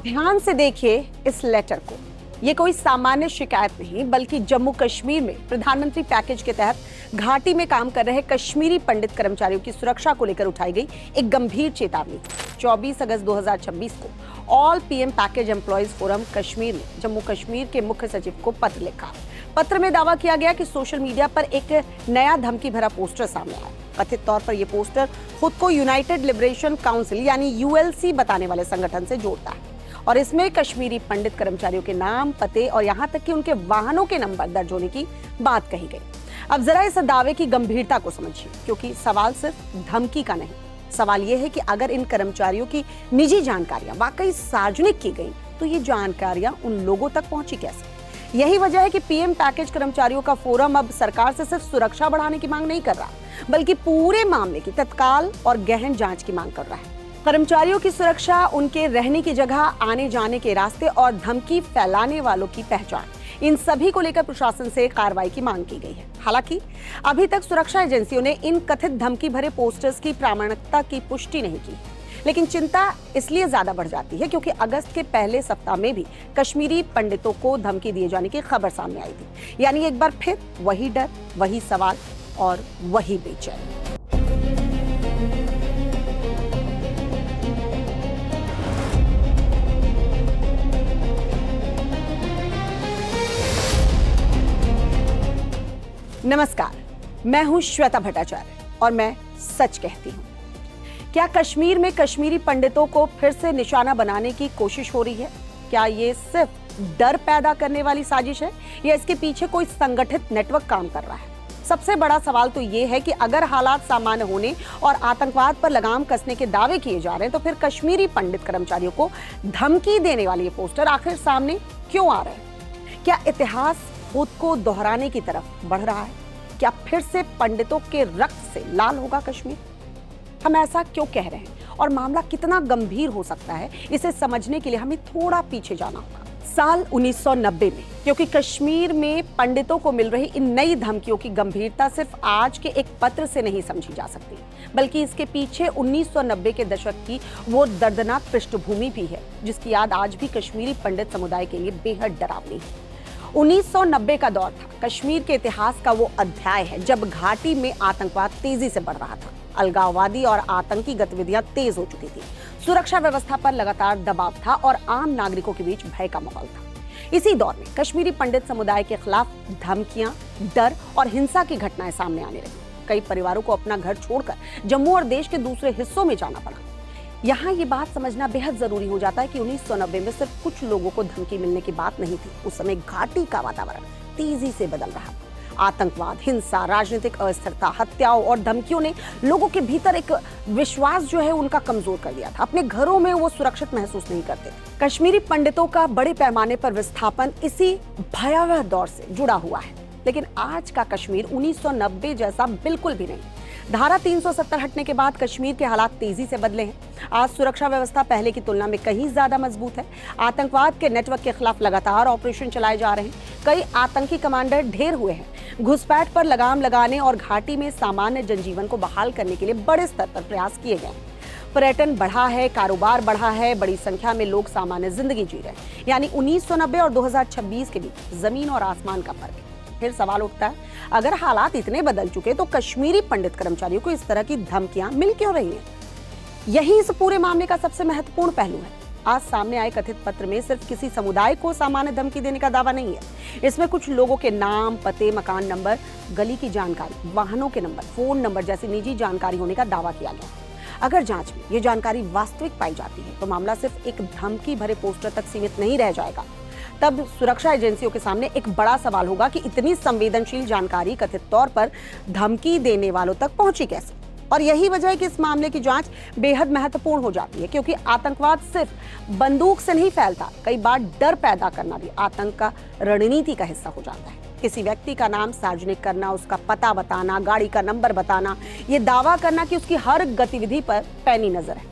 ध्यान से देखिए इस लेटर को। ये कोई सामान्य शिकायत नहीं बल्कि जम्मू कश्मीर में प्रधानमंत्री पैकेज के तहत घाटी में काम कर रहे कश्मीरी पंडित कर्मचारियों की सुरक्षा को लेकर उठाई गई एक गंभीर चेतावनी। 24 अगस्त 2026 को all PM package employees forum Kashmir ने जम्मू कश्मीर के मुख्य सचिव को पत्र लिखा। पत्र में दावा किया गया कि सोशल मीडिया पर एक नया धमकी भरा पोस्टर सामने आया। कथित तौर पर यह पोस्टर खुद को यूनाइटेड लिबरेशन काउंसिल यानी यूएलसी बताने वाले संगठन से जोड़ता है और इसमें कश्मीरी पंडित कर्मचारियों के नाम, पते और यहां तक कि उनके वाहनों के नंबर दर्ज होने की बात कही गई। अब जरा इस दावे की गंभीरता को समझिए, क्योंकि सवाल सिर्फ धमकी का नहीं, सवाल यह है कि अगर इन कर्मचारियों की निजी जानकारियां वाकई सार्वजनिक की गई तो ये जानकारियां उन लोगों तक पहुंची कैसे। यही वजह है कि पीएम पैकेज कर्मचारियों का फोरम अब सरकार से सिर्फ सुरक्षा बढ़ाने की मांग नहीं कर रहा, बल्कि पूरे मामले की तत्काल और गहन जांच की मांग कर रहा है। कर्मचारियों की सुरक्षा, उनके रहने की जगह, आने जाने के रास्ते और धमकी फैलाने वालों की पहचान, इन सभी को लेकर प्रशासन से कार्रवाई की मांग की गई है। हालांकि अभी तक सुरक्षा एजेंसियों ने इन कथित धमकी भरे पोस्टर्स की प्रामाणिकता की पुष्टि नहीं की, लेकिन चिंता इसलिए ज्यादा बढ़ जाती है क्योंकि अगस्त के पहले सप्ताह में भी कश्मीरी पंडितों को धमकी दिए जाने की खबर सामने आई थी। यानी एक बार फिर वही डर, वही सवाल और वही बेचैनी। नमस्कार, मैं हूं श्वेता भट्टाचार्य और मैं सच कहती हूं। क्या कश्मीर में कश्मीरी पंडितों को फिर से निशाना बनाने की कोशिश हो रही है? क्या ये सिर्फ डर पैदा करने वाली साजिश है या इसके पीछे कोई संगठित नेटवर्क काम कर रहा है? सबसे बड़ा सवाल तो ये है कि अगर हालात सामान्य होने और आतंकवाद पर लगाम कसने के दावे किए जा रहे हैं तो फिर कश्मीरी पंडित कर्मचारियों को धमकी देने वाले ये पोस्टर आखिर सामने क्यों आ रहे हैं? क्या इतिहास खुद को दोहराने की तरफ बढ़ रहा है? क्या फिर से पंडितों के रक्त से लाल होगा कश्मीर? हम ऐसा क्यों कह रहे हैं और मामला कितना गंभीर हो सकता है, इसे समझने के लिए हमें थोड़ा पीछे जाना होगा। साल 1990 में, क्योंकि कश्मीर में पंडितों को मिल रही इन नई धमकियों की गंभीरता सिर्फ आज के एक पत्र से नहीं समझी जा सकती, बल्कि इसके पीछे 1990 के दशक की वो दर्दनाक पृष्ठभूमि भी है जिसकी याद आज भी कश्मीरी पंडित समुदाय के लिए बेहद डरावनी है। 1990 का दौर था कश्मीर के इतिहास का वो अध्याय है जब घाटी में आतंकवाद तेजी से बढ़ रहा था। अलगाववादी और आतंकी गतिविधियां तेज हो चुकी थी, सुरक्षा व्यवस्था पर लगातार दबाव था और आम नागरिकों के बीच भय का माहौल था। इसी दौर में कश्मीरी पंडित समुदाय के खिलाफ धमकियां, डर और हिंसा की घटनाएं सामने आने लगी। कई परिवारों को अपना घर छोड़कर जम्मू और देश के दूसरे हिस्सों में जाना पड़ा। यहाँ ये बात समझना बेहद जरूरी हो जाता है कि 1990 में सिर्फ कुछ लोगों को धमकी मिलने की बात नहीं थी। उस समय घाटी का वातावरण तेजी से बदल रहा था। आतंकवाद, हिंसा, राजनीतिक अस्थिरता, हत्याओं और धमकियों ने लोगों के भीतर एक विश्वास जो है उनका कमजोर कर दिया था। अपने घरों में वो सुरक्षित महसूस नहीं करते थे। कश्मीरी पंडितों का बड़े पैमाने पर विस्थापन इसी भयावह दौर से जुड़ा हुआ है। लेकिन आज का कश्मीर 1990 जैसा बिल्कुल भी नहीं। धारा 370 हटने के बाद कश्मीर के हालात तेजी से बदले हैं। आज सुरक्षा व्यवस्था पहले की तुलना में कहीं ज्यादा मजबूत है। आतंकवाद के नेटवर्क के खिलाफ लगातार ऑपरेशन चलाए जा रहे हैं। कई आतंकी कमांडर ढेर हुए हैं। घुसपैठ पर लगाम लगाने और घाटी में सामान्य जनजीवन को बहाल करने के लिए बड़े स्तर पर प्रयास किए गए। पर्यटन बढ़ा है, कारोबार बढ़ा है, बड़ी संख्या में लोग सामान्य जिंदगी जी रहे हैं। यानी 1990 और 2026 के बीच जमीन और आसमान का फर्क है। फिर सवाल उठता है, अगर हालात इतने बदल चुके तो कश्मीरी पंडित कर्मचारियों को इस तरह की धमकियां मिल क्यों रही हैं? यही इस पूरे मामले का सबसे महत्वपूर्ण पहलू है। आज सामने आए कथित पत्र में सिर्फ किसी समुदाय को सामान्य धमकी देने का दावा नहीं है। इसमें कुछ लोगों के नाम, पते, मकान नंबर, गली की जानकारी, वाहनों के नंबर, फोन नंबर जैसी निजी जानकारी होने का दावा किया गया। अगर जांच में ये जानकारी वास्तविक पाई जाती है तो मामला सिर्फ एक धमकी भरे पोस्टर तक सीमित नहीं रह जाएगा। तब सुरक्षा एजेंसियों के सामने एक बड़ा सवाल होगा कि इतनी संवेदनशील जानकारी कथित तौर पर धमकी देने वालों तक पहुंची कैसे। और यही वजह है कि इस मामले की जांच बेहद महत्वपूर्ण हो जाती है, क्योंकि आतंकवाद सिर्फ बंदूक से नहीं फैलता, कई बार डर पैदा करना भी आतंक का रणनीति का हिस्सा हो जाता है। किसी व्यक्ति का नाम सार्वजनिक करना, उसका पता बताना, गाड़ी का नंबर बताना, ये दावा करना कि उसकी हर गतिविधि पर पैनी नजर है,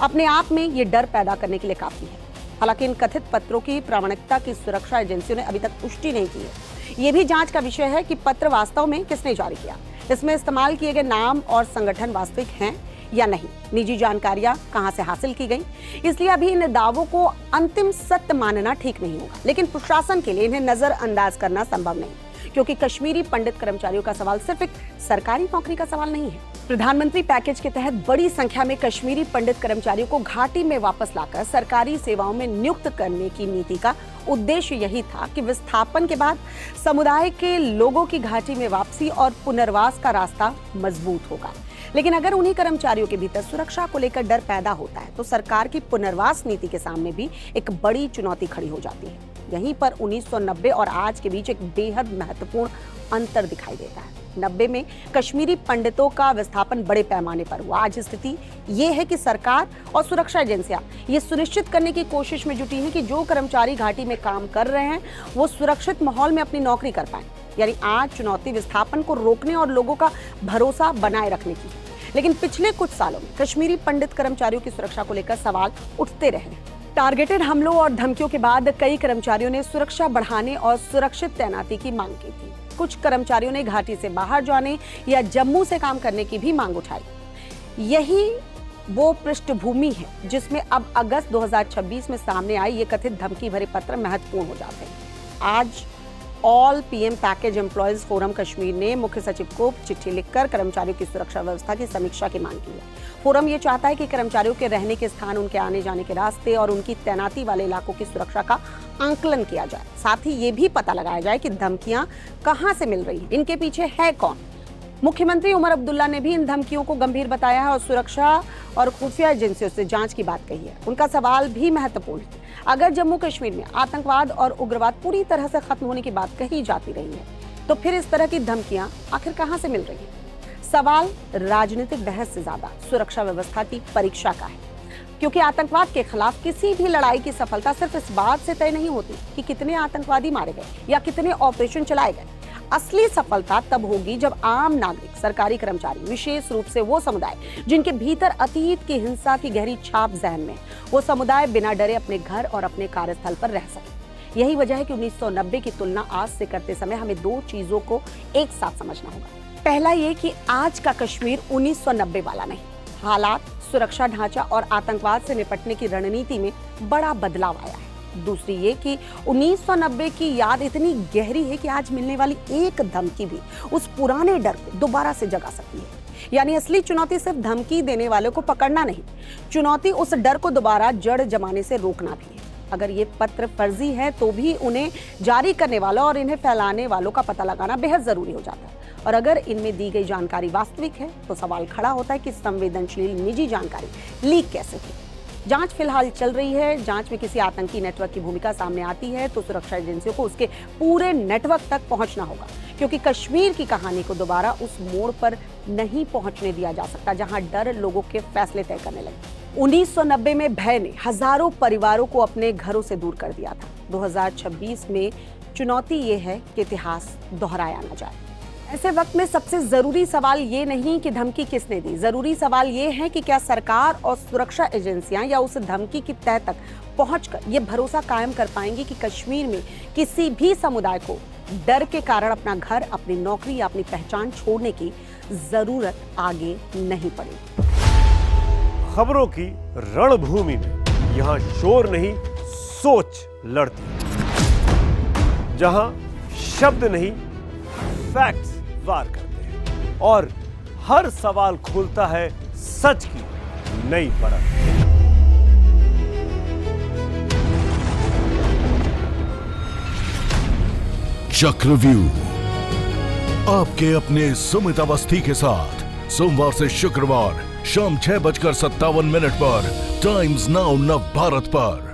अपने आप में ये डर पैदा करने के लिए काफी है। हालांकि इन कथित पत्रों की प्रामाणिकता की सुरक्षा एजेंसियों ने अभी तक पुष्टि नहीं की है। ये भी जांच का विषय है कि पत्र वास्तव में किसने जारी किया, इसमें इस्तेमाल किए गए नाम और संगठन वास्तविक हैं या नहीं, निजी जानकारियां कहां से हासिल की गई। इसलिए अभी इन दावों को अंतिम सत्य मानना ठीक नहीं होगा, लेकिन प्रशासन के लिए इन्हें नजरअंदाज करना संभव नहीं, क्योंकि कश्मीरी पंडित कर्मचारियों का सवाल सिर्फ एक सरकारी नौकरी का सवाल नहीं है। प्रधानमंत्री पैकेज के तहत बड़ी संख्या में कश्मीरी पंडित कर्मचारियों को घाटी में वापस लाकर सरकारी सेवाओं में नियुक्त करने की नीति का उद्देश्य यही था कि विस्थापन के बाद समुदाय के लोगों की घाटी में वापसी और पुनर्वास का रास्ता मजबूत होगा। लेकिन अगर उन्हीं कर्मचारियों के भीतर सुरक्षा को लेकर डर पैदा होता है तो सरकार की पुनर्वास नीति के सामने भी एक बड़ी चुनौती खड़ी हो जाती है। यहीं पर 1990 और आज के बीच एक बेहद महत्वपूर्ण अंतर दिखाई देता है। 90 में कश्मीरी पंडितों का विस्थापन बड़े पैमाने पर हुआ। आज स्थिति ये है कि सरकार और सुरक्षा एजेंसियां ये सुनिश्चित करने की कोशिश में जुटी हैं कि जो कर्मचारी घाटी में काम कर रहे हैं वो सुरक्षित माहौल में अपनी नौकरी कर पाएं। यानी आज चुनौती विस्थापन को रोकने और लोगों का भरोसा बनाए रखने की। लेकिन पिछले कुछ सालों में कश्मीरी पंडित कर्मचारियों की सुरक्षा को लेकर सवाल उठते रहे। टारगेटेड हमलों और धमकियों के बाद कई कर्मचारियों ने सुरक्षा बढ़ाने और सुरक्षित तैनाती की मांग की थी। कुछ कर्मचारियों ने घाटी से बाहर जाने या जम्मू से काम करने की भी मांग उठाई। यही वो पृष्ठभूमि है जिसमें अब अगस्त 2026 में सामने आई ये कथित धमकी भरे पत्र महत्वपूर्ण हो जाते हैं। आज all PM package employees forum Kashmir ने मुख्य सचिव को चिट्ठी लिखकर कर्मचारियों की सुरक्षा व्यवस्था की समीक्षा की मांग की है। फोरम ये चाहता है कि कर्मचारियों के रहने के स्थान, उनके आने जाने के रास्ते और उनकी तैनाती वाले इलाकों की सुरक्षा का आंकलन किया जाए। साथ ही ये भी पता लगाया जाए कि धमकियां कहां से मिल रही हैं, इनके पीछे है कौन। मुख्यमंत्री उमर अब्दुल्ला ने भी इन धमकियों को गंभीर बताया है और सुरक्षा और खुफिया एजेंसियों से जांच की बात कही है। उनका सवाल भी महत्वपूर्ण है। अगर जम्मू कश्मीर में आतंकवाद और उग्रवाद पूरी तरह से खत्म होने की बात कही जाती रही है तो फिर इस तरह की धमकियां आखिर कहां से मिल रही हैं? सवाल राजनीतिक बहस से ज्यादा सुरक्षा व्यवस्था की परीक्षा का है, क्योंकि आतंकवाद के खिलाफ किसी भी लड़ाई की सफलता सिर्फ इस बात से तय नहीं होती कि कितने आतंकवादी मारे गए या कितने ऑपरेशन चलाए गए। असली सफलता तब होगी जब आम नागरिक, सरकारी कर्मचारी, विशेष रूप से वो समुदाय जिनके भीतर अतीत की हिंसा की गहरी छाप जहन में, वो समुदाय बिना डरे अपने घर और अपने कार्यस्थल पर रह सके। यही वजह है कि 1990 की तुलना आज से करते समय हमें दो चीजों को एक साथ समझना होगा। पहला ये कि आज का कश्मीर 1990 वाला नहीं। हालात, सुरक्षा ढांचा और आतंकवाद से निपटने की रणनीति में बड़ा बदलाव आया है। दूसरी ये कि 1990 की याद इतनी गहरी है कि आज मिलने वाली एक धमकी भी उस पुराने डर को दोबारा से जगा सकती है। यानी असली चुनौती सिर्फ धमकी देने वालों को पकड़ना नहीं, चुनौती उस डर को दोबारा जड़ जमाने से रोकना भी है। अगर ये पत्र फर्जी है तो भी उन्हें जारी करने वालों और इन्हें फैलाने वालों का पता लगाना बेहद जरूरी हो जाता है। और अगर इनमें दी गई जानकारी वास्तविक है तो सवाल खड़ा होता है कि संवेदनशील निजी जानकारी लीक कैसे हुई। जांच फिलहाल चल रही है। जांच में किसी आतंकी नेटवर्क की भूमिका सामने आती है तो सुरक्षा एजेंसियों को उसके पूरे नेटवर्क तक पहुंचना होगा, क्योंकि कश्मीर की कहानी को दोबारा उस मोड़ पर नहीं पहुंचने दिया जा सकता जहां डर लोगों के फैसले तय करने लगे। 1990 में भय ने हजारों परिवारों को अपने घरों से दूर कर दिया था। 2026 में चुनौती ये है कि इतिहास दोहराया न जाए। ऐसे वक्त में सबसे जरूरी सवाल ये नहीं कि धमकी किसने दी, जरूरी सवाल ये है कि क्या सरकार और सुरक्षा एजेंसियां या उस धमकी की तह तक पहुंचकर ये भरोसा कायम कर पाएंगी कि कश्मीर में किसी भी समुदाय को डर के कारण अपना घर, अपनी नौकरी या अपनी पहचान छोड़ने की जरूरत आगे नहीं पड़ेगी। खबरों की रणभूमि में यहाँ शोर नहीं, सोच लड़ती है, जहां शब्द नहीं, फैक्ट्स वार करते हैं और हर सवाल खोलता है सच की नई परत। चक्रव्यूह आपके अपने सुमित अवस्थी के साथ सोमवार से शुक्रवार शाम 6:57 पर टाइम्स नाउ नव भारत पर।